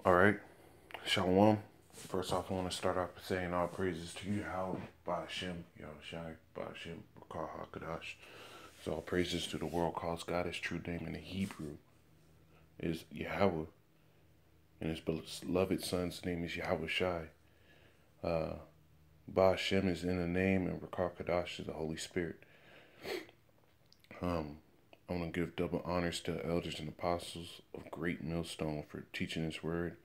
All right, Shalom. First off, I want to start off saying all praises to you, how Ba'ashem, Yahushai, Ba'ashem, Rakah HaKadosh. So all praises to the world calls God. His true name in the Hebrew is Yahweh, and his beloved son's name is Yahushai. Ba'ashem is in the name, and Rakah HaKadosh is the Holy Spirit. I want to give double honors to the elders and apostles of Great Millstone for teaching His word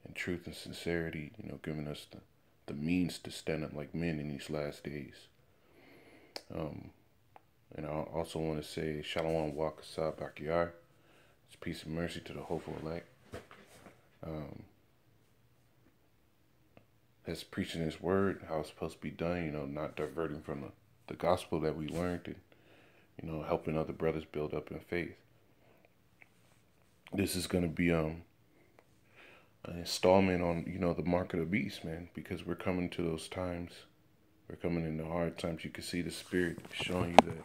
and truth and sincerity, giving us the means to stand up like men in these last days. And I also want to say Shalom Wakasah Bakyar. It's peace and mercy to the hopeful elect. As preaching His word, how it's supposed to be done, not diverting from the gospel that we learned, and helping other brothers build up in faith. This is going to be an installment on, the mark of the beast, man, because we're coming to those times. We're coming into hard times. You can see the Spirit showing you that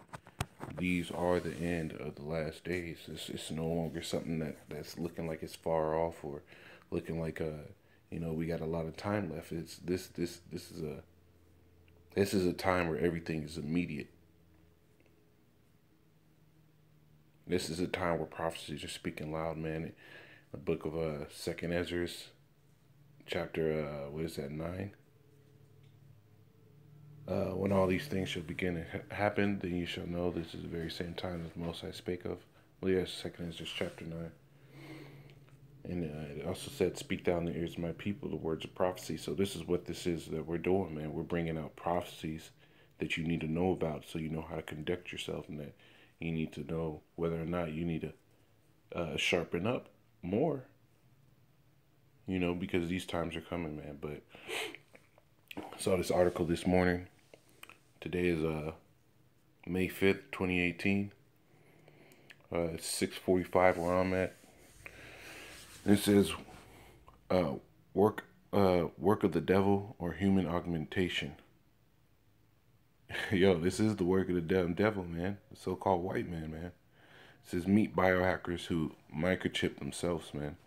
these are the end of the last days. It's no longer something that's looking like it's far off or looking like we got a lot of time left. It's this is a time where everything is immediate. This is a time where prophecies are speaking loud, man. The book of 2nd Ezra, chapter 9. When all these things shall begin to happen, then you shall know this is the very same time as the Most High spake of. Well, yes, 2nd Ezra, chapter 9. And it also said, "Speak down the ears of my people the words of prophecy." So this is what this is that we're doing, man. We're bringing out prophecies that you need to know about, so you know how to conduct yourself, and that you need to know whether or not you need to sharpen up more, because these times are coming, man. But I saw this article this morning. Today is May 5th, 2018. It's 6:45 where I'm at. And it says, work of the devil or human augmentation. Yo, this is the work of the devil, man. The so-called white man. It says, meet biohackers who microchip themselves, man.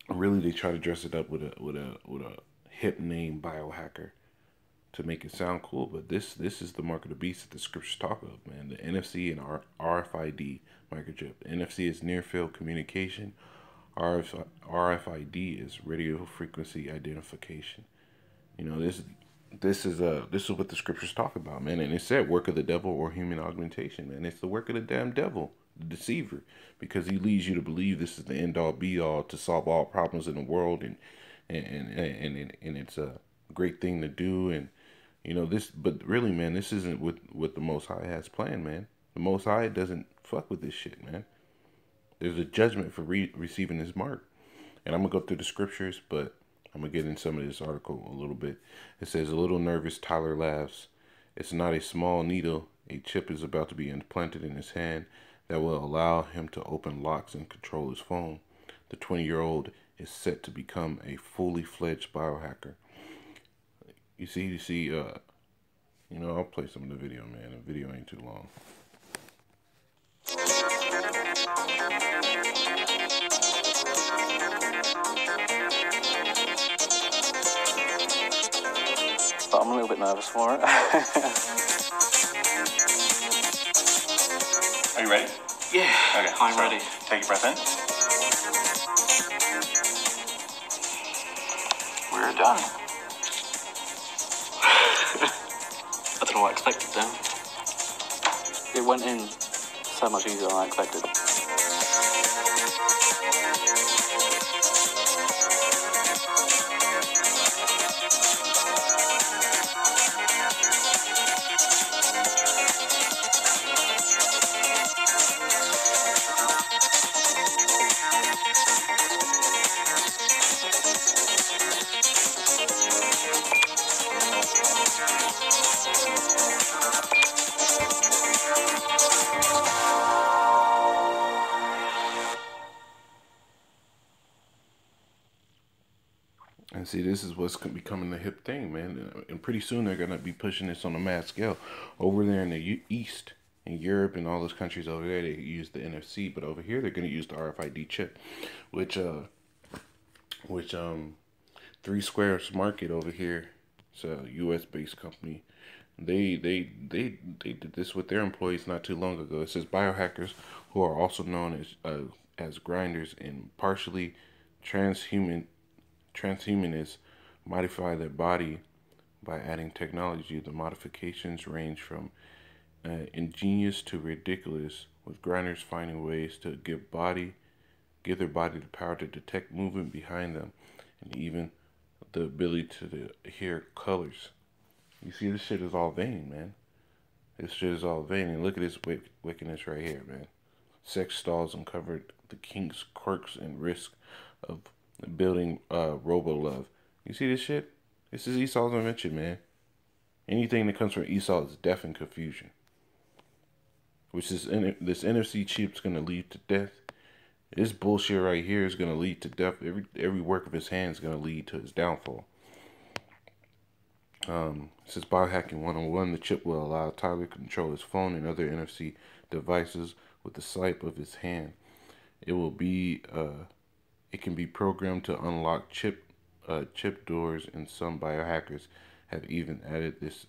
Really, they try to dress it up with a hip name, biohacker, to make it sound cool. But this is the mark of the beast that the scriptures talk of, man. The NFC and RFID microchip. NFC is near field communication. RFID is radio frequency identification. This is what the scriptures talk about, man. And it said work of the devil or human augmentation, man. It's the work of the damn devil, the deceiver, because he leads you to believe this is the end all be all to solve all problems in the world, and it's a great thing to do, and this. But really, man, this isn't what the Most High has planned, man. The Most High doesn't fuck with this shit, man. There's a judgment for receiving His mark, and I'm gonna go through the scriptures, but I'm going to get in some of this article a little bit. It says, a little nervous Tyler laughs. It's not a small needle. A chip is about to be implanted in his hand that will allow him to open locks and control his phone. The 20-year-old is set to become a fully fledged biohacker. You see, I'll play some of the video, man. The video ain't too long. But I'm a little bit nervous for it. Are you ready? Yeah, okay, I'm ready. Take a breath in. We're done. I don't know what I expected then. It went in so much easier than I expected. And see, this is what's becoming the hip thing, man. And pretty soon they're going to be pushing this on a mass scale. Over there in the East, in Europe and all those countries over there, they use the NFC. But over here, they're going to use the RFID chip, which which Three Squares Market over here, it's a U.S. based company. They did this with their employees not too long ago. It says biohackers, who are also known as grinders and partially transhuman transhumanists, modify their body by adding technology. The modifications range from ingenious to ridiculous, with grinders finding ways to give their body the power to detect movement behind them, and even the ability to hear colors. You see, this shit is all vain, man. This shit is all vain. And look at this wickedness right here, man. Sex stalls uncovered the kinks, quirks, and risk of building robo love. You see this shit? This is Esau's invention, man. Anything that comes from Esau is death and confusion. Which is this NFC chip's gonna lead to death. This bullshit right here is gonna lead to death. Every work of his hand is gonna lead to his downfall. It says biohacking 101. The chip will allow Tyler to control his phone and other NFC devices with the swipe of his hand. It will be it can be programmed to unlock chip doors, and some biohackers have even added this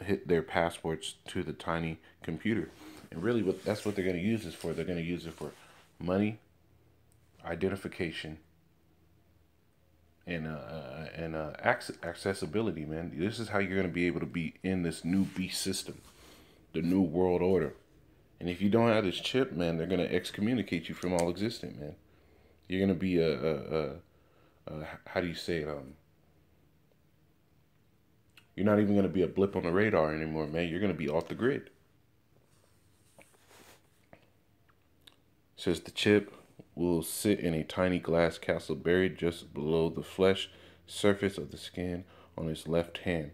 hit their passports to the tiny computer. And really, that's what they're going to use this for. They're going to use it for money, identification, and accessibility, man. This is how you're going to be able to be in this new beast system, the new world order. And if you don't have this chip, man, they're going to excommunicate you from all existence, man. You're going to be how do you say it? You're not even going to be a blip on the radar anymore, man. You're going to be off the grid. It says the chip will sit in a tiny glass castle buried just below the flesh surface of the skin on his left hand.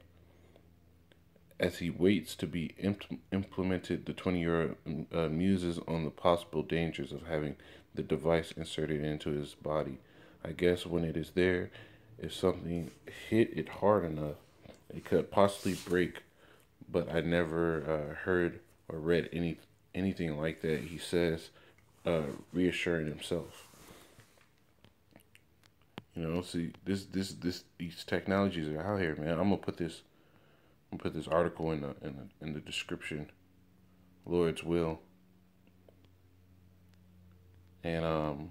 As he waits to be implemented, the 20-year-old muses on the possible dangers of having the device inserted into his body. I guess when it is there, if something hit it hard enough, it could possibly break, but I never heard or read anything like that, he says, reassuring himself. You know, see, these technologies are out here, man. I'm gonna put this article in the description, Lord's will, and I'm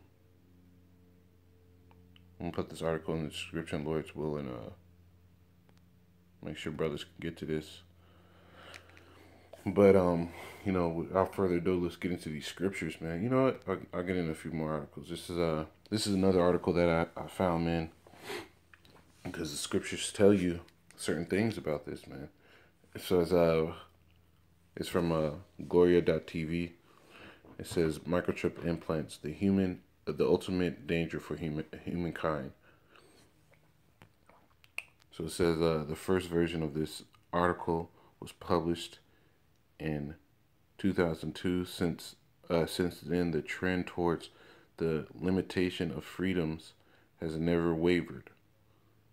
gonna put this article in the description, Lord's will, and make sure brothers can get to this. But you know, without further ado, let's get into these scriptures, man. You know what? I'll get in a few more articles. This is another article that I found, man, because the scriptures tell you certain things about this, man. It says it's from Gloria.tv. It says microchip implants, the ultimate danger for humankind. So it says the first version of this article was published in 2002. Since then, the trend towards the limitation of freedoms has never wavered.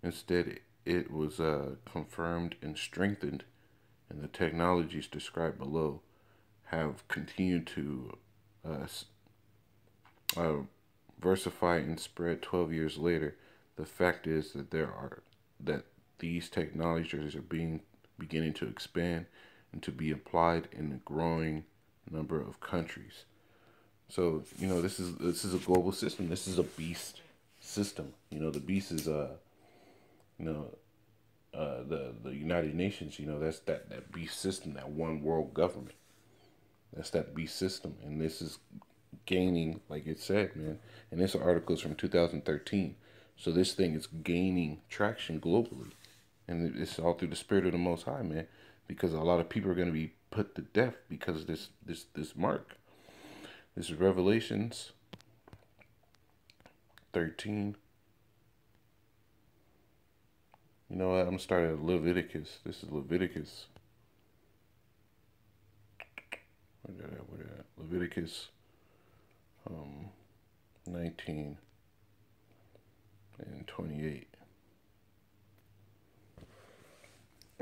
Instead, it was confirmed and strengthened, and the technologies described below have continued to versify and spread 12 years later. The fact is that these technologies are beginning to expand and to be applied in a growing number of countries. So, you know, this is a global system. This is a beast system. You know, the beast is the United Nations. You know, that's that beast system, that one world government. That's that beast system, and this is gaining, like it said, man. And this article is from 2013. So this thing is gaining traction globally, and it's all through the spirit of the Most High, man. Because a lot of people are going to be put to death because of this mark. This is Revelations 13. You know what? I'm starting at Leviticus. This is Leviticus. Where that? Leviticus 19 and 28.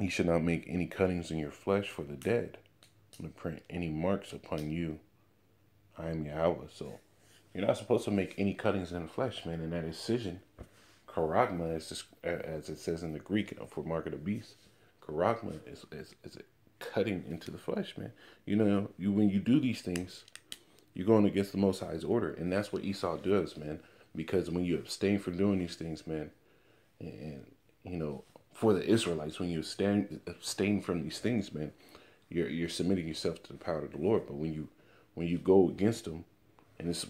You should not make any cuttings in your flesh for the dead, nor print any marks upon you. I am Yahweh. So You're not supposed to make any cuttings in the flesh, man. And that incision, charagma, as it says in the Greek for mark of the beast, charagma is a cutting into the flesh, man. You know, when you do these things, you're going against the Most High's order, and that's what Esau does, man. Because when you abstain from doing these things, man, and you know, for the Israelites, when you abstain from these things, man, you're submitting yourself to the power of the Lord. But when you go against them, and it's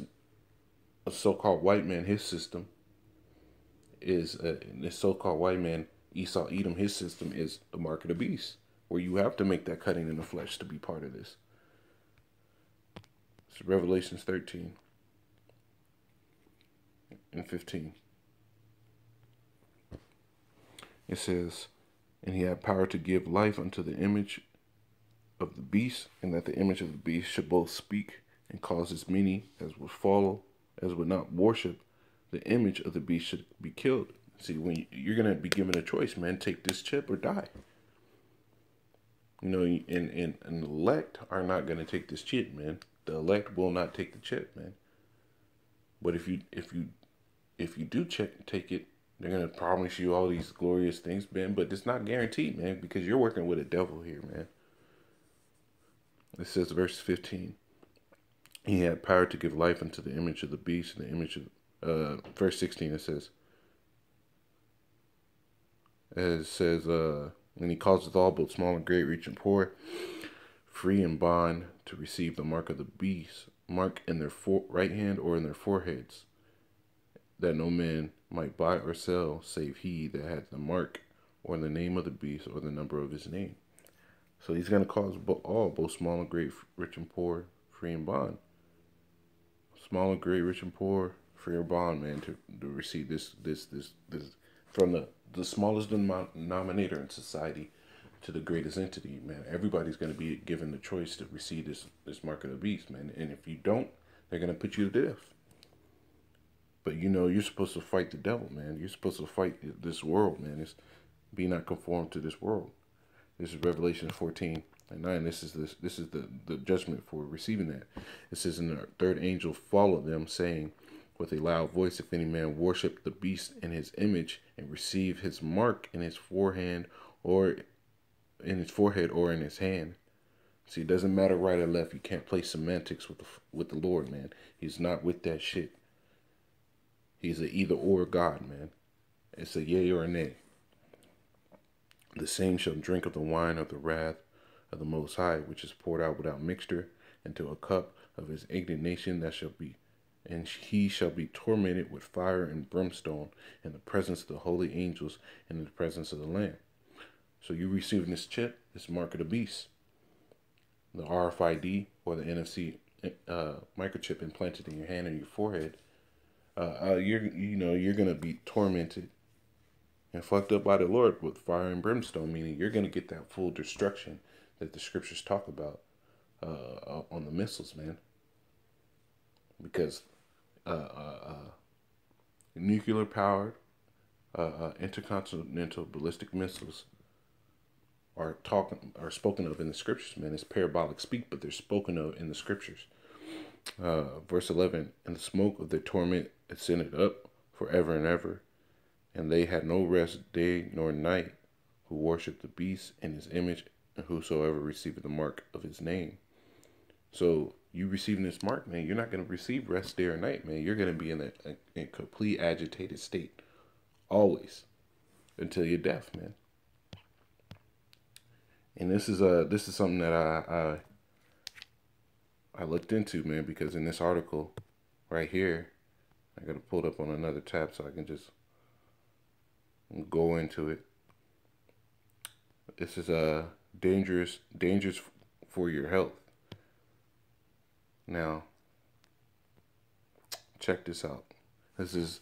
a so-called white man, his system is this so-called white man Esau Edom, his system is the mark of the beast, where you have to make that cutting in the flesh to be part of this. It's Revelations 13 and 15. It says, and he had power to give life unto the image of the beast, and that the image of the beast should both speak and cause as many as would follow, as would not worship the image of the beast should be killed. See, when you're going to be given a choice, man, take this chip or die. You know, and the elect are not going to take this chip, man. The elect will not take the chip, man. But if you do take it, they're going to promise you all these glorious things, man. But it's not guaranteed, man, because you're working with a devil here, man. It says, verse 15, he had power to give life unto the image of the beast and the image of, verse 16, it says, and he causeth all, both small and great, rich and poor, free and bond, to receive the mark of the beast, mark in their right hand or in their foreheads, that no man might buy or sell, save he that hath the mark, or the name of the beast, or the number of his name. So he's going to cause all, both small and great, rich and poor, free and bond. Small and great, rich and poor, free or bond, man, to receive this from the smallest denominator in society to the greatest entity, man. Everybody's going to be given the choice to receive this mark of the beast, man. And if you don't, they're going to put you to death. But you know, you're supposed to fight the devil, man. You're supposed to fight this world, man. It's be not conformed to this world. This is Revelation 14 and 9. This is the judgment for receiving that. It says, and the third angel followed them, saying with a loud voice, if any man worship the beast in his image and receive his mark in his forehead or in his hand. See, it doesn't matter right or left. You can't play semantics with the Lord, man. He's not with that shit. He's an either or God, man. It's a yea or a nay. The same shall drink of the wine of the wrath of the Most High, which is poured out without mixture into a cup of his indignation, and he shall be tormented with fire and brimstone in the presence of the holy angels and in the presence of the Lamb. So you receiving this chip, this mark of the beast, the RFID or the NFC microchip implanted in your hand and your forehead. You're gonna be tormented and fucked up by the Lord with fire and brimstone, meaning you're gonna get that full destruction that the scriptures talk about on the missiles, man. Because nuclear powered intercontinental ballistic missiles are spoken of in the scriptures, man. It's parabolic speak, but they're spoken of in the scriptures. Verse 11, and the smoke of their torment ascended up forever and ever, and they had no rest day nor night, who worship the beast and his image, and whosoever receiveth the mark of his name. So you receiving this mark, man, you're not going to receive rest day or night, man. You're going to be in a complete agitated state, always, until your death, man. And this is something that I looked into, man, because in this article right here, I got to pull it up on another tab so I can just go into it. This is dangerous for your health. Now, check this out. This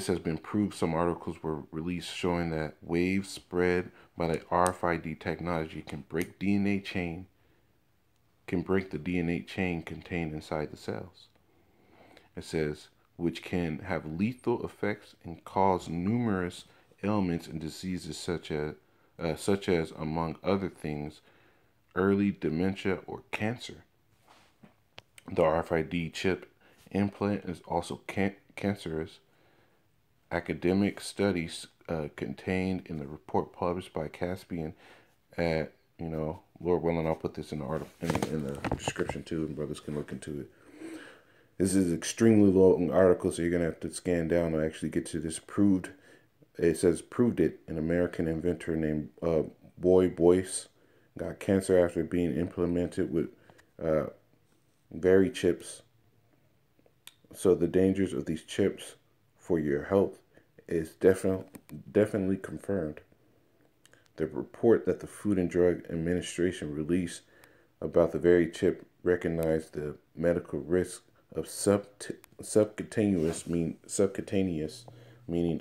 has been proved. Some articles were released showing that waves spread by the RFID technology can break the DNA chain contained inside the cells. It says, which can have lethal effects and cause numerous ailments and diseases such as, among other things, early dementia or cancer. The RFID chip implant is also cancerous. Academic studies contained in the report published by Caspian at, Lord willing, I'll put this in the article in the description too, and brothers can look into it. This is an extremely long article, so you're gonna have to scan down to actually get to this. Proved. It says proved it. An American inventor named Boy Boyce got cancer after being implemented with Very chips. So the dangers of these chips for your health is definitely confirmed. The report that the Food and Drug Administration released about the very chip recognized the medical risk of subcutaneous, meaning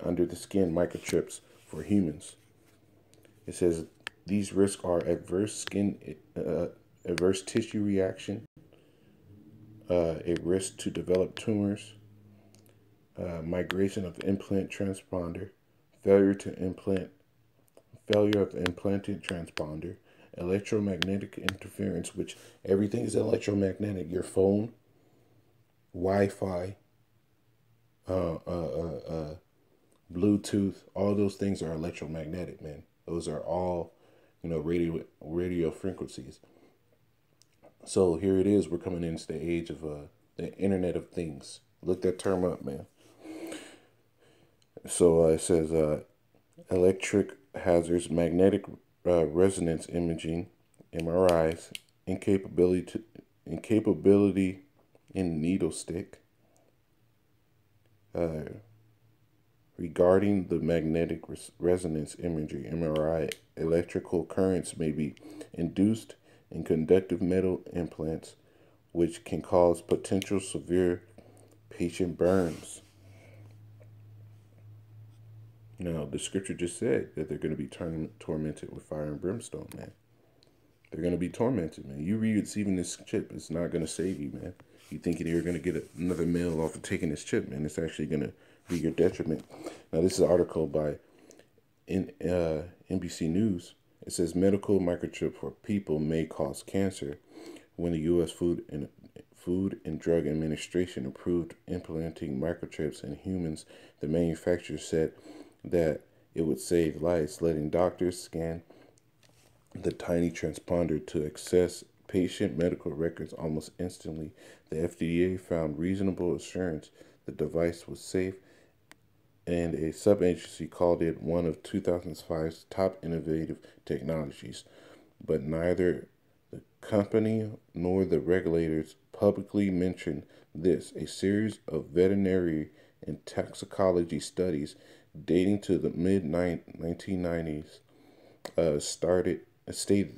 under the skin microchips for humans. It says these risks are adverse tissue reaction, a risk to develop tumors, migration of implant transponder, failure of implanted transponder, electromagnetic interference, which everything is electromagnetic. Your phone, Wi-Fi, Bluetooth, all those things are electromagnetic, man. Those are all, radio frequencies. So here it is. We're coming into the age of the Internet of Things. Look that term up, man. So it says electric hazards, magnetic resonance imaging, MRIs, incapability in needle stick. Regarding the magnetic resonance imaging, MRI, electrical currents may be induced in conductive metal implants, which can cause potential severe patient burns. Now, the scripture just said that they're going to be tormented with fire and brimstone, man. They're going to be tormented, man. You receiving this chip, it's not going to save you, man. You thinking you're going to get another meal off of taking this chip, man. It's actually going to be your detriment. Now, this is an article by NBC News. It says medical microchip for people may cause cancer. When the U.S. Food and Drug Administration approved implanting microchips in humans, the manufacturer said that it would save lives, letting doctors scan the tiny transponder to access patient medical records almost instantly. The FDA found reasonable assurance the device was safe, and a sub-agency called it one of 2005's top innovative technologies. But neither the company nor the regulators publicly mentioned this. A series of veterinary and toxicology studies dating to the mid-1990s stated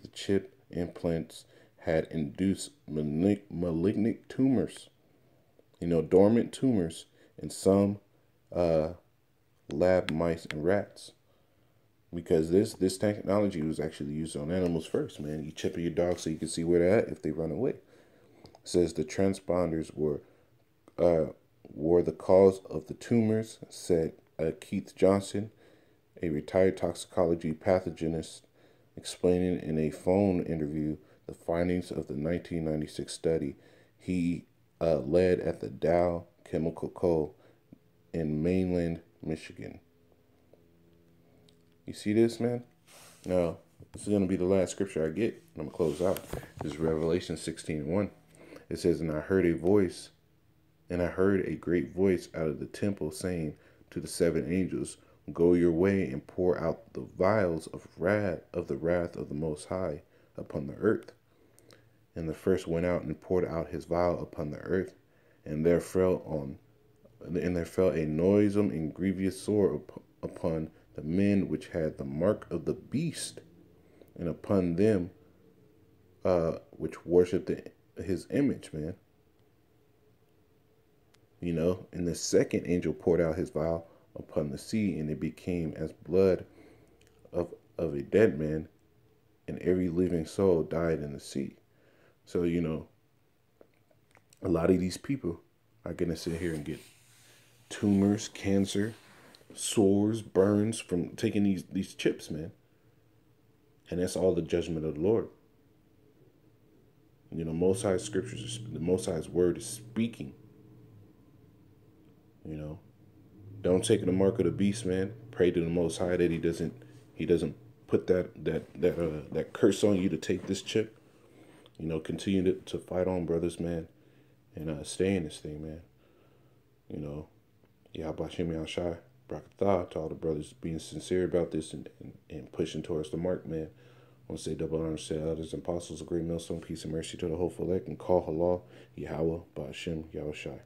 the chip implants had induced malignant tumors, dormant tumors in some lab mice and rats. Because this technology was actually used on animals first, man. You chip your dog so you can see where they're at if they run away. It says the transponders were the cause of the tumors, said Keith Johnson, a retired toxicology pathologist, explaining in a phone interview the findings of the 1996 study he led at the Dow Chemical Co. in mainland Michigan. You see this, man? Now, this is going to be the last scripture I get. I'm going to close out. This is Revelation 16:1. It says, And I heard a great voice out of the temple saying to the seven angels, Go your way and pour out the vials of the wrath of the Most High upon the earth. And the first went out and poured out his vial upon the earth, and there fell a noisome and grievous sore upon the men which had the mark of the beast, and upon them which worshipped his image, man. And the second angel poured out his vial upon the sea, and it became as blood of a dead man, and every living soul died in the sea. So, a lot of these people are going to sit here and get tumors, cancer, sores, burns from taking these chips, man. And that's all the judgment of the Lord. Most High scriptures, the Most High's word is speaking. You know, don't take the mark of the beast, man. Pray to the Most High that he doesn't put that curse on you to take this chip. You know, continue to fight on, brothers, man, and stay in this thing, man. You know, Yahbashim Yahshai, Brakatah, to all the brothers being sincere about this and pushing towards the mark, man. I want to say double honor to elders and apostles, a great millstone, peace and mercy to the hopeful elect, and call halal, Yahweh, Ba'ashem, Yahushai.